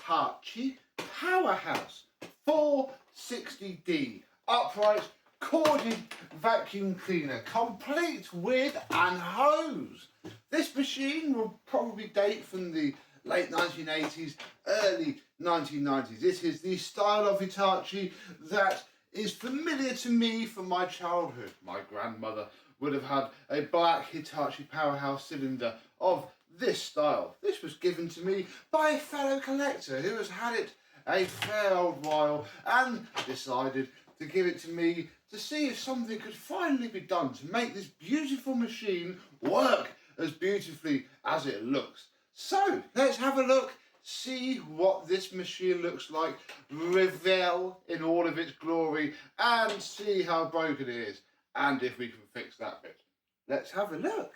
Hitachi Powerhouse 460D upright corded vacuum cleaner, complete with an hose. This machine will probably date from the late 1980s, early 1990s. This is the style of Hitachi that is familiar to me from my childhood. My grandmother would have had a black Hitachi Powerhouse cylinder of this style. This was given to me by a fellow collector who has had it a fair old while and decided to give it to me to see if something could finally be done to make this beautiful machine work as beautifully as it looks. So let's have a look, see what this machine looks like, revel in all of its glory and see how broken it is and if we can fix that bit. Let's have a look.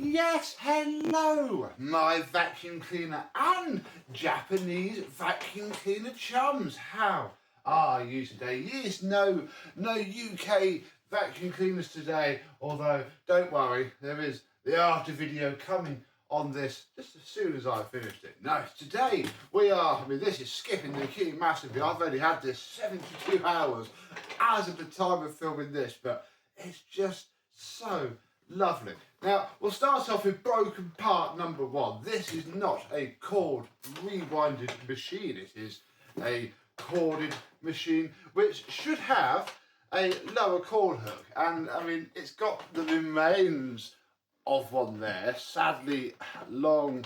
Yes, hello, my vacuum cleaner and Japanese vacuum cleaner chums. How are you today? Yes, no UK vacuum cleaners today, although don't worry, there is the after video coming on this just as soon as I finished it. No, today we are, this is skipping the queue massively. I've only had this 72 hours as of the time of filming this, but it's just so lovely. Now, we'll start off with broken part number one. This is not a cord rewinded machine. It is a corded machine which should have a lower cord hook. And it's got the remains of one there. Sadly, long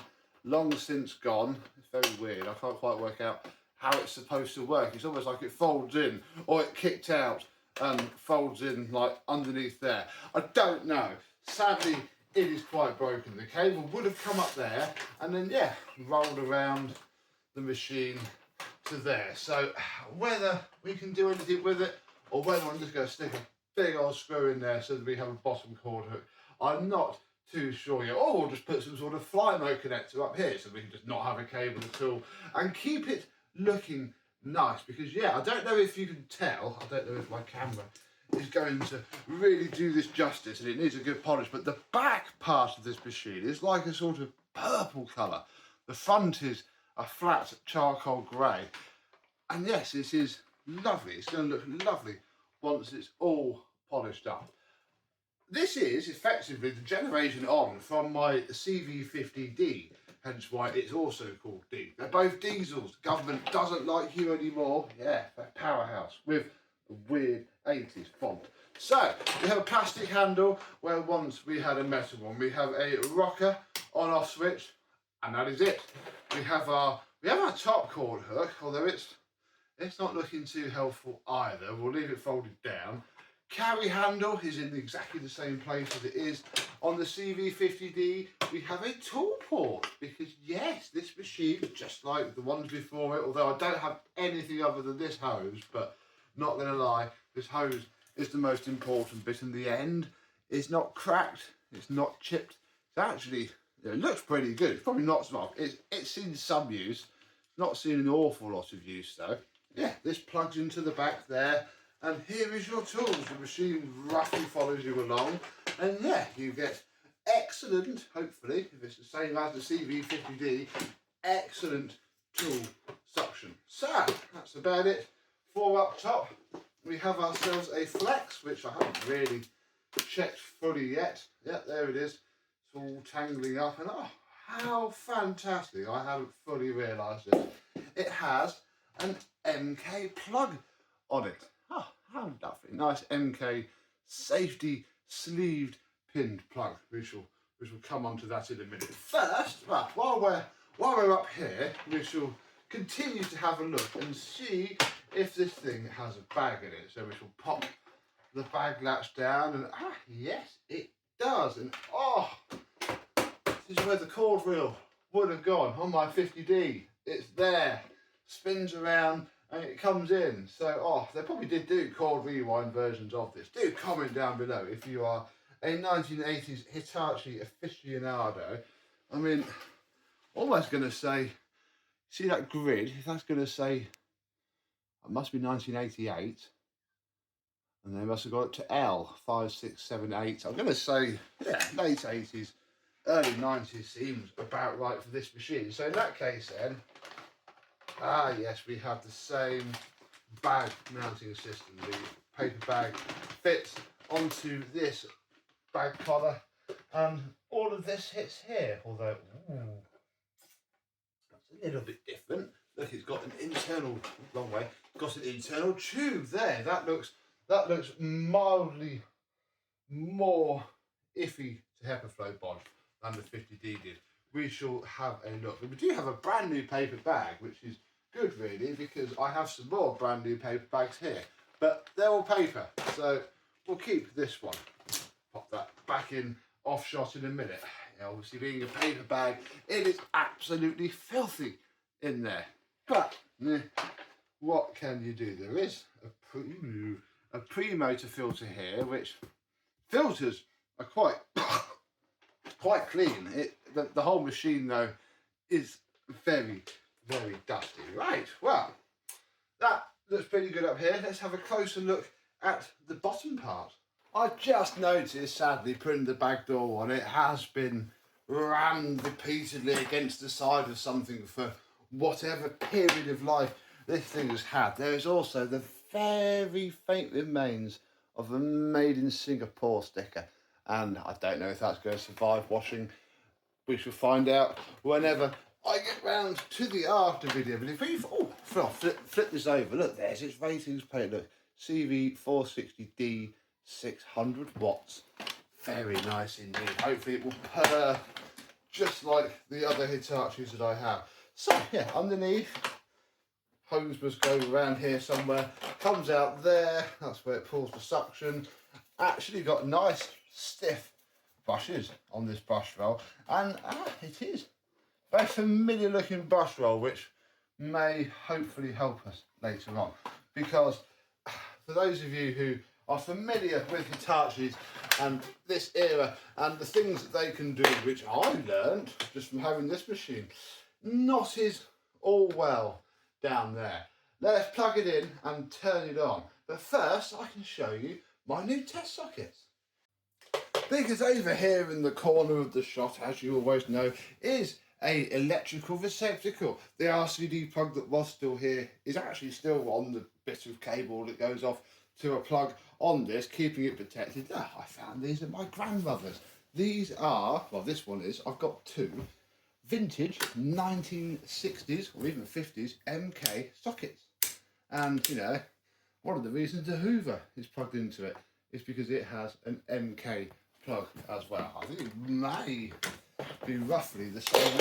since gone. It's very weird. I can't quite work out how it's supposed to work. It's almost like it folds in or it kicked out and folds in like underneath there. I don't know. Sadly, it is quite broken. The cable would have come up there and then, yeah, rolled around the machine to there. So whether we can do anything with it or whether I'm just going to stick a big old screw in there so that we have a bottom cord hook, I'm not too sure yet. Or we'll just put some sort of fly mode connector up here so we can just not have a cable at all and keep it looking nice. Because, yeah, I don't know if you can tell, I don't know if my camera is going to really do this justice and it needs a good polish, but the back part of this machine is like a sort of purple colour. The front is a flat charcoal grey, and yes, this is lovely. It's going to look lovely once it's all polished up. This is effectively the generation on from my CV-50D, hence why it's also called D. They're both diesels. The government doesn't like you anymore. Yeah, Powerhouse with a weird 80s font. So we have a plastic handle where once we had a metal one. We have a rocker on off switch, and that is it. We have our top cord hook, although it's not looking too helpful either. We'll leave it folded down. Carry handle is in exactly the same place as it is on the CV-50D. We have a tool port because yes, this machine, just like the ones before it, although I don't have anything other than this hose, but not going to lie, this hose is the most important bit, and the end is not cracked, it's not chipped. It's actually, it looks pretty good. It's probably not smart. It's seen some use, not seen an awful lot of use though. Yeah, this plugs into the back there, and here is your tools. The machine roughly follows you along, and yeah, you get excellent, hopefully, if it's the same as the CV-50D, excellent tool suction. So, that's about it. For up top, we have ourselves a flex, which I haven't really checked fully yet. Yeah, there it is. It's all tangling up, and oh, how fantastic. I haven't fully realised it. It has an MK plug on it. Oh, how lovely. Nice MK safety sleeved pinned plug. We shall come on to that in a minute. First, well, while we're up here, we shall continue to have a look and see if this thing has a bag in it. So we shall pop the bag latch down and yes, it does. And oh, this is where the cord reel would have gone on my 50D. It's there, spins around and it comes in. So oh, they probably did do cord rewind versions of this. Do comment down below if you are a 1980s Hitachi aficionado. Almost going to say, see that grid, if that's going to say, it must be 1988, And they must have got it to L, 5, 6, 7, 8. I'm going to say, yeah, late 80s, early 90s seems about right for this machine. So in that case then, yes, we have the same bag mounting system. The paper bag fits onto this bag collar, and all of this hits here, although that's a little bit different. Look, it's got an internal, long way, got an internal tube there. That looks mildly more iffy to HEPA flow bond than the 50D did. We shall have a look. But we do have a brand new paper bag, which is good really, because I have some more brand new paper bags here. But they're all paper, so we'll keep this one. Pop that back in, off shot in a minute. Obviously being a paper bag, it is absolutely filthy in there. But what can you do? There is a pre-motor filter here, which filters are quite quite clean. The whole machine though is very, very dusty. Right, well, that looks pretty good up here. Let's have a closer look at the bottom part. I just noticed, sadly, putting the bag door on, it has been rammed repeatedly against the side of something for whatever period of life this thing has had. There is also the very faint remains of a made in Singapore sticker, and I don't know if that's going to survive washing. We shall find out whenever I get round to the after video. But if we flip this over, look, there's its ratings page. Look, CV-460D, 600 watts. Very nice indeed. Hopefully it will purr just like the other Hitachis that I have. So yeah, underneath, hose must go around here somewhere, comes out there, that's where it pulls the suction. Actually got nice stiff brushes on this brush roll, and it is very familiar looking brush roll, which may hopefully help us later on, because for those of you who are familiar with Hitachis and this era and the things that they can do, which I learned just from having this machine, not is all well down there. Let's plug it in and turn it on. But first I can show you my new test sockets. Because over here in the corner of the shot, as you always know, is a electrical receptacle. The RCD plug that was still here is actually still on the bit of cable that goes off to a plug on this, keeping it protected. I found these at my grandmother's. These are, well, this one is, I've got two vintage 1960s or even 50s MK sockets. And, you know, one of the reasons the Hoover is plugged into it is because it has an MK plug as well. I think it may be roughly the same.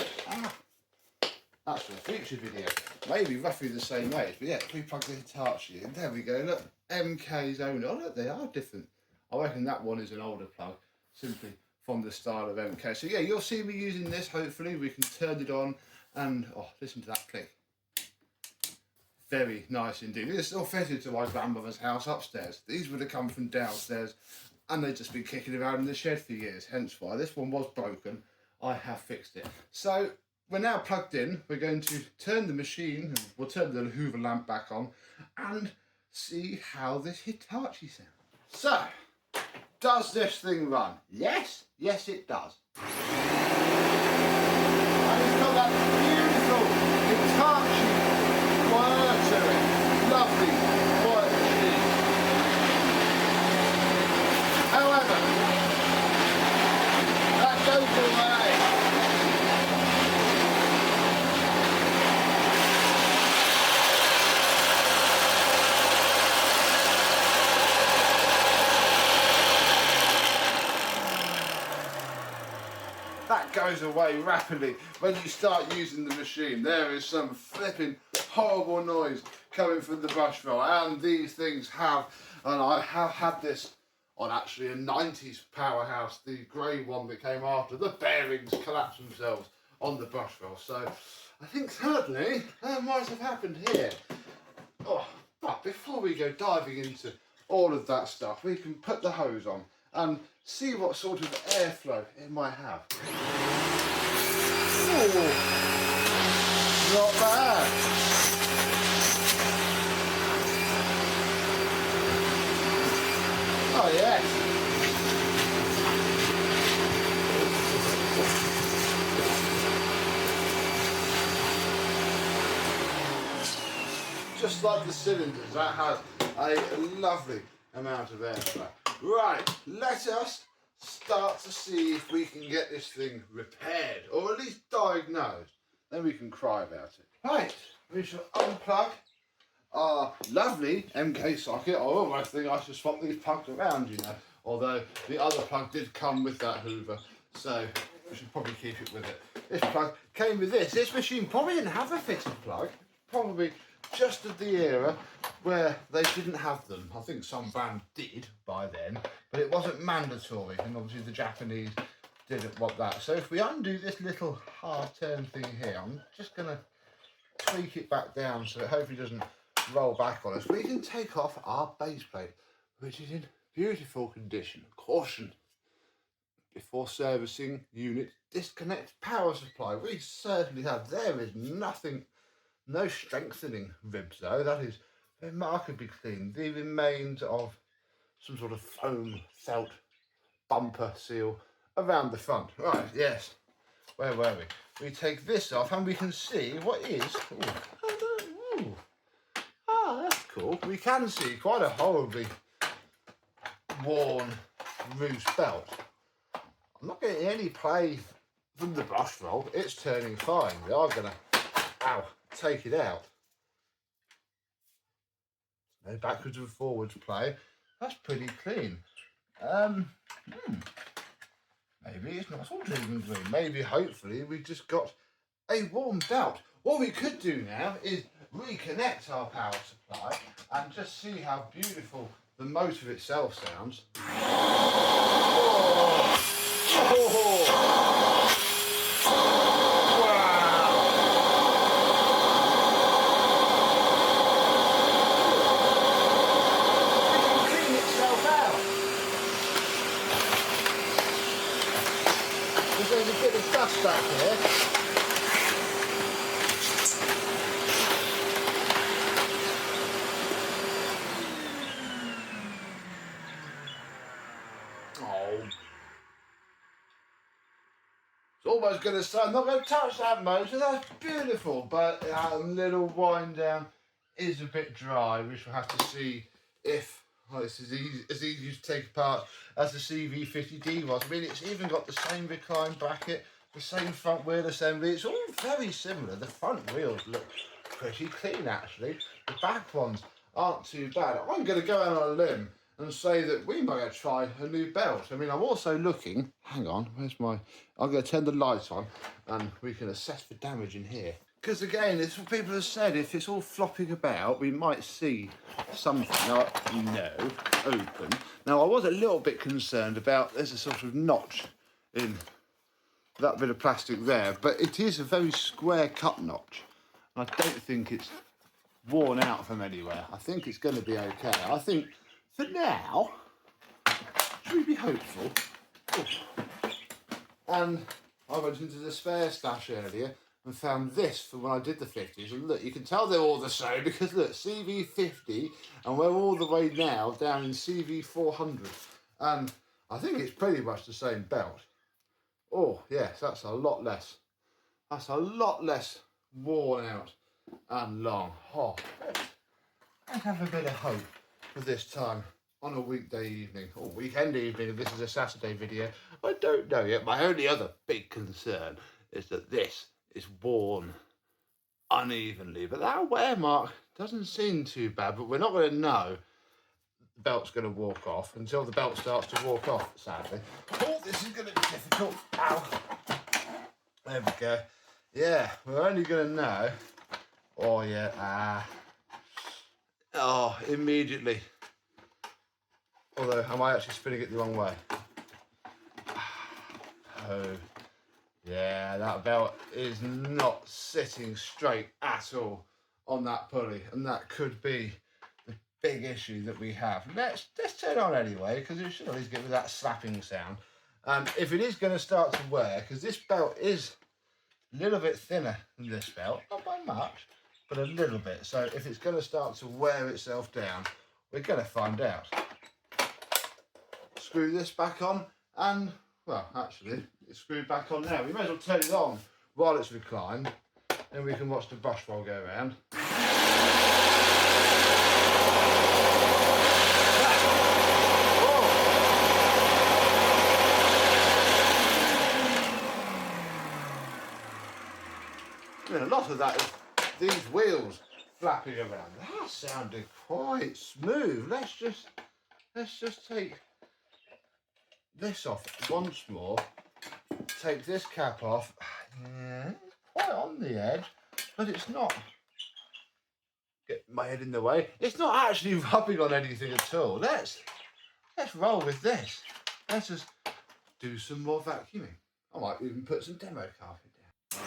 That's for a future video. Maybe roughly the same age, but yeah, we plug the Hitachi in. There we go. Look, MK's own. Oh look, they are different. I reckon that one is an older plug, simply from the style of MK. So yeah, you'll see me using this. Hopefully, we can turn it on and listen to that click. Very nice indeed. It's still fitted to my grandmother's house upstairs. These would have come from downstairs, and they've just been kicking around in the shed for years. Hence why this one was broken. I have fixed it. So we're now plugged in. We're going to turn the machine, and we'll turn the Hoover lamp back on, and see how this Hitachi sounds. So, does this thing run? Yes, yes it does. And it's got that beautiful Hitachi whir to it. Lovely white machine. However, that goes away. That goes away rapidly when you start using the machine. There is some flipping horrible noise coming from the brush roll, and these things have, and I have had this on actually a 90s Powerhouse, the grey one that came after. The bearings collapsed themselves on the brush roll. So I think certainly that might have happened here. But before we go diving into all of that stuff, we can put the hose on and see what sort of airflow it might have. Ooh, not bad. yes. Just like the cylinders, that has a lovely amount of airflow. Right, let us start to see if we can get this thing repaired, or at least diagnosed. Then we can cry about it. Right, we shall unplug our lovely MK socket. I almost think I should swap these plugs around, you know. Although the other plug did come with that Hoover, so we should probably keep it with it. This plug came with this. This machine probably didn't have a fitted plug. Probably just of the era where they didn't have them. I think some brand did by then, but it wasn't mandatory, and obviously the Japanese didn't want that. So if we undo this little hard turn thing here, I'm just going to tweak it back down so it hopefully doesn't roll back on us. We can take off our base plate, which is in beautiful condition. Caution: before servicing unit, disconnect power supply. We certainly have. There is nothing, no strengthening ribs though. That is remarkably clean. The remains of some sort of foam felt bumper seal around the front. Right, yes. Where were we? We take this off and we can see what is... that's cool. We can see quite a horribly worn loose belt. I'm not getting any play from the brush roll. It's turning fine. We are going to take it out. No backwards and forwards play. That's pretty clean. Maybe it's not all doom and gloom. Maybe, hopefully, we've just got a worn belt. What we could do now is reconnect our power supply and just see how beautiful the motor itself sounds. There's a bit of dust back here. Oh. It's almost going to say, I'm not going to touch that motor, that's beautiful, but a little wind down is a bit dry. We shall have to see if it's as easy to take apart as the CV-50D was. I mean, it's even got the same recline bracket, the same front wheel assembly. It's all very similar. The front wheels look pretty clean, actually. The back ones aren't too bad. I'm going to go out on a limb and say that we might try a new belt. I mean, I'm also looking... Hang on, where's my... I'm going to turn the lights on and we can assess for damage in here. Because again, it's what people have said, if it's all flopping about, we might see something. Now, no, open. Now, I was a little bit concerned about, there's a sort of notch in that bit of plastic there, but it is a very square cut notch. I don't think it's worn out from anywhere. I think it's going to be okay. I think, for now, should we be hopeful? Oh. And I went into the spare stash earlier and found this for when I did the 50s, and look, you can tell they're all the same because look, CV-50, and we're all the way now down in CV-400, and I think it's pretty much the same belt. Oh yes, that's a lot less worn out and long. Oh, let's have a bit of hope for this time on a weekday evening or weekend evening if this is a Saturday video. I don't know yet. My only other big concern is that this is worn unevenly, but that wear mark doesn't seem too bad, but we're not going to know the belt's going to walk off until the belt starts to walk off, sadly. Oh, this is going to be difficult. Ow. There we go. Yeah, we're only going to know. Oh yeah, oh, immediately. Although, am I actually spinning it the wrong way? Oh. Yeah, that belt is not sitting straight at all on that pulley, and that could be the big issue that we have. Let's turn it on anyway, because it should at least give me that slapping sound. And if it is going to start to wear, because this belt is a little bit thinner than this belt, not by much, but a little bit. So if it's going to start to wear itself down, we're going to find out. screw this back on, and well, actually it's screwed back on now. We may as well turn it on while it's reclined, and we can watch the brush roll go around. And a lot of that is these wheels flapping around. That sounded quite smooth. Let's just take this off once more. Take this cap off. Yeah, it's quite on the edge, but it's not. Get my head in the way. It's not actually rubbing on anything at all. Let's roll with this. Let's just do some more vacuuming. I might even put some demo carpet down.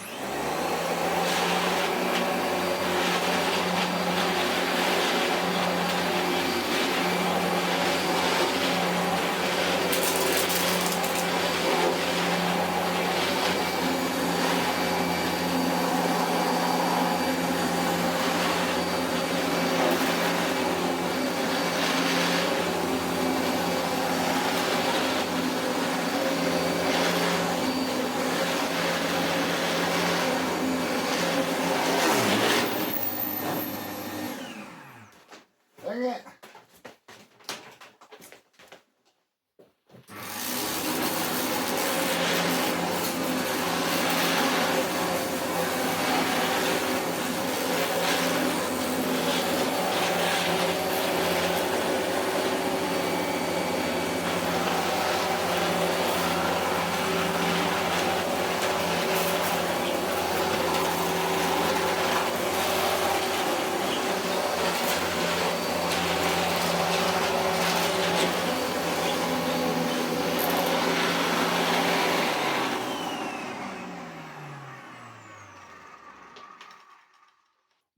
Dang it.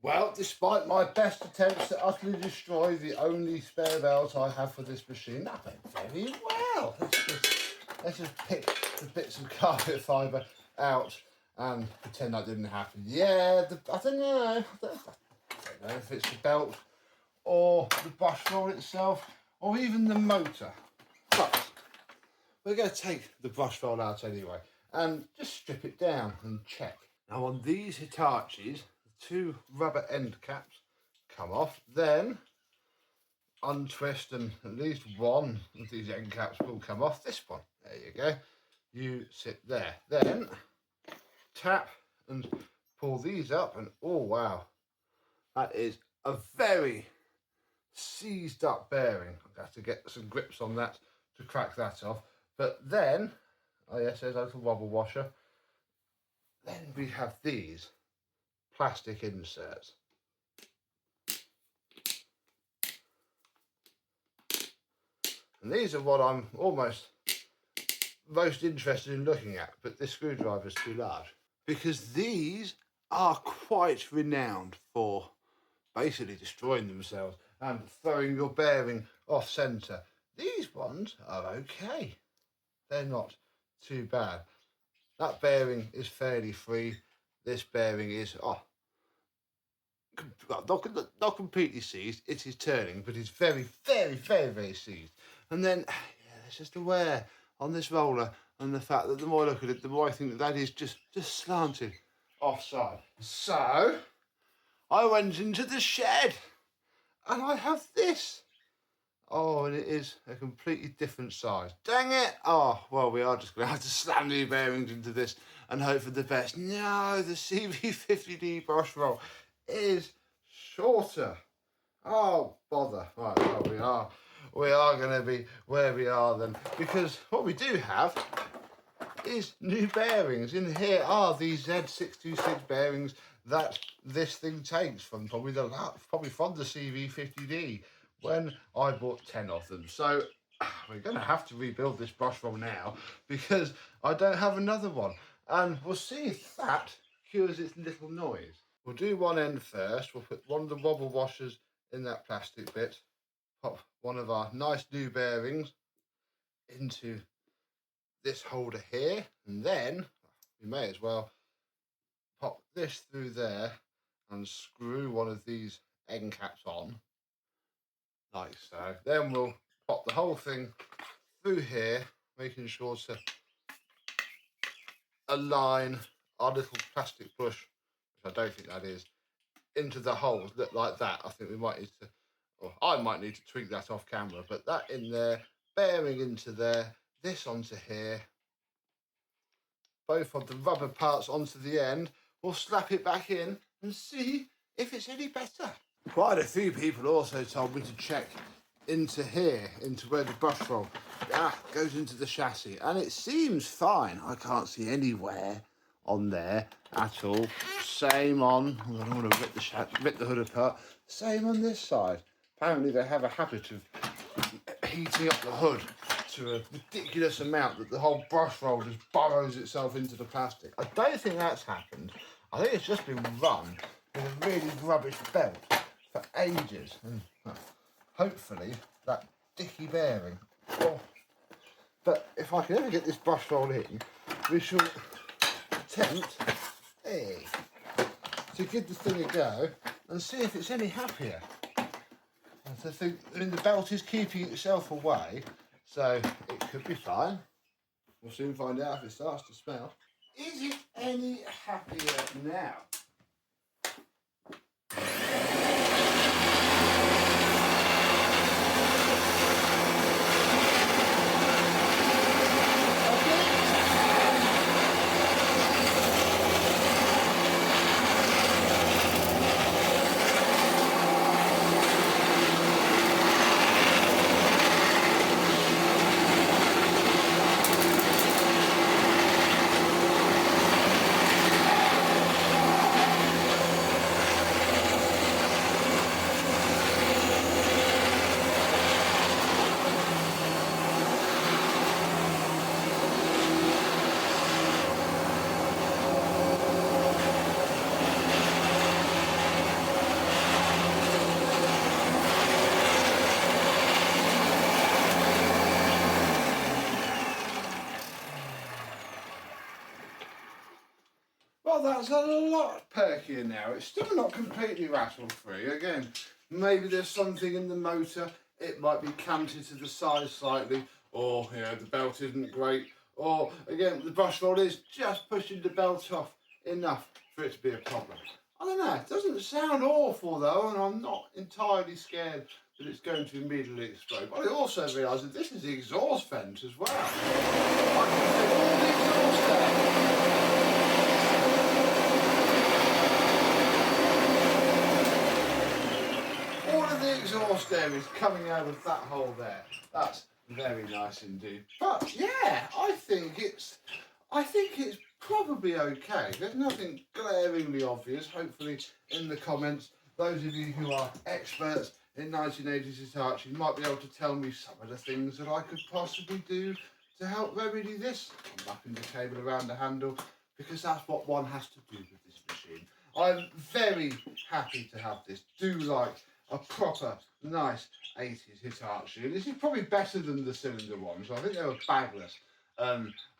Well, despite my best attempts to utterly destroy the only spare belt I have for this machine, that went very well. Let's just pick the bits of carpet fibre out and pretend that didn't happen. Yeah, I don't know. I don't know if it's the belt or the brush roll itself or even the motor. But we're going to take the brush roll out anyway and just strip it down and check. Now on these Hitachis, two rubber end caps come off, then untwist and at least one of these end caps will come off. This one, there you go, you sit there, then tap and pull these up, and oh wow, that is a very seized up bearing. I have to get some grips on that to crack that off. But then, oh yes, there's a little wobble washer. Then we have these plastic inserts. And these are what I'm almost most interested in looking at, but this screwdriver is too large. Because these are quite renowned for basically destroying themselves and throwing your bearing off centre. These ones are okay. They're not too bad. That bearing is fairly free. This bearing is not completely seized. It is turning, but it's very, very, very, very seized. And then there's just a wear on this roller, and the fact that the more I look at it, the more I think that is just slanted offside. So I went into the shed and I have this. Oh, and it is a completely different size. Dang it! Oh, well, we are just going to have to slam the bearings into this and hope for the best. No, the CV-50D brush roll is shorter. Oh, bother. Right, well, we are going to be where we are then, because what we do have is new bearings. In here are these Z626 bearings that this thing takes from probably from the CV-50D when I bought 10 of them. So we're going to have to rebuild this brush roll now because I don't have another one, and we'll see if that cures its little noise. We'll do one end first. We'll put one of the wobble washers in that plastic bit, pop one of our nice new bearings into this holder here, and then we may as well pop this through there and screw one of these end caps on like so. Then we'll pop the whole thing through here, making sure to align our little plastic brush, which I don't think that is, into the holes. Look like that. I think we might need to, or I might need to tweak that off camera, but that in there, bearing into there, this onto here, both of the rubber parts onto the end. We'll slap it back in and see if it's any better. Quite a few people also told me to check into here, into where the brush roll goes into the chassis, and it seems fine. I can't see anywhere on there at all. Same on, I don't want to rip the hood apart. Same on this side. Apparently they have a habit of heating up the hood to a ridiculous amount that the whole brush roll just burrows itself into the plastic. I don't think that's happened. I think it's just been run with a really rubbish belt for ages, and hopefully that dicky bearing. Oh. But if I can ever get this brush roll in, we shall attempt to give the thing a go and see if it's any happier. I think, I mean, the belt is keeping itself away, so it could be fine. We'll soon find out if it starts to smell. Is it any happier now? Well, that's a lot perkier now. It's still not completely rattle-free. Again, maybe there's something in the motor. It might be canted to the side slightly, or, you know, the belt isn't great. Or, again, the brush roll is just pushing the belt off enough for it to be a problem. I don't know. It doesn't sound awful, though, and I'm not entirely scared that it's going to immediately explode. But I also realise that this is the exhaust vent as well. I can fit all the exhaust there. Exhaust air is coming out of that hole there. That's very nice indeed. But yeah, I think it's probably okay. There's nothing glaringly obvious. Hopefully in the comments, those of you who are experts in 1980s Hitachi might be able to tell me some of the things that I could possibly do to help remedy this. I'm wrapping the cable around the handle because that's what one has to do with this machine. I'm very happy to have this. Do like a proper, nice 80s Hitachi. And this is probably better than the cylinder ones. I think they were bagless.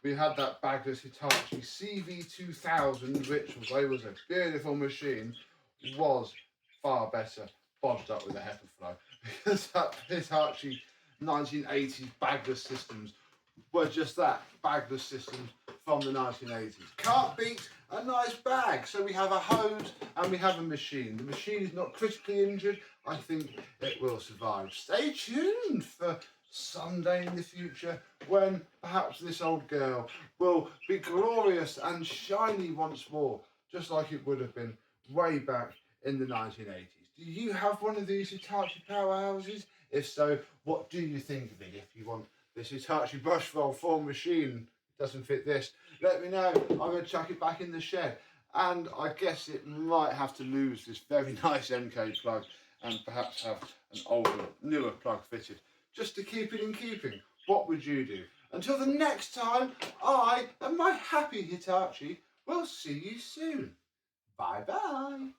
We had that bagless Hitachi CV-2000, which, although was a beautiful machine, was far better bodged up with a HEPA flow. Because that Hitachi 1980s bagless systems were just that, bagless systems from the 1980s. Can't beat a nice bag. So we have a hose and we have a machine. The machine is not critically injured. I think it will survive. Stay tuned for someday in the future when perhaps this old girl will be glorious and shiny once more, just like it would have been way back in the 1980s. Do you have one of these Hitachi Powerhouses? If so, what do you think of it? If you want this Hitachi brush roll form machine, doesn't fit this, let me know. I'm going to chuck it back in the shed. And I guess it might have to lose this very nice MK plug and perhaps have an older, newer plug fitted, just to keep it in keeping. What would you do? Until the next time, I and my happy Hitachi will see you soon. Bye bye.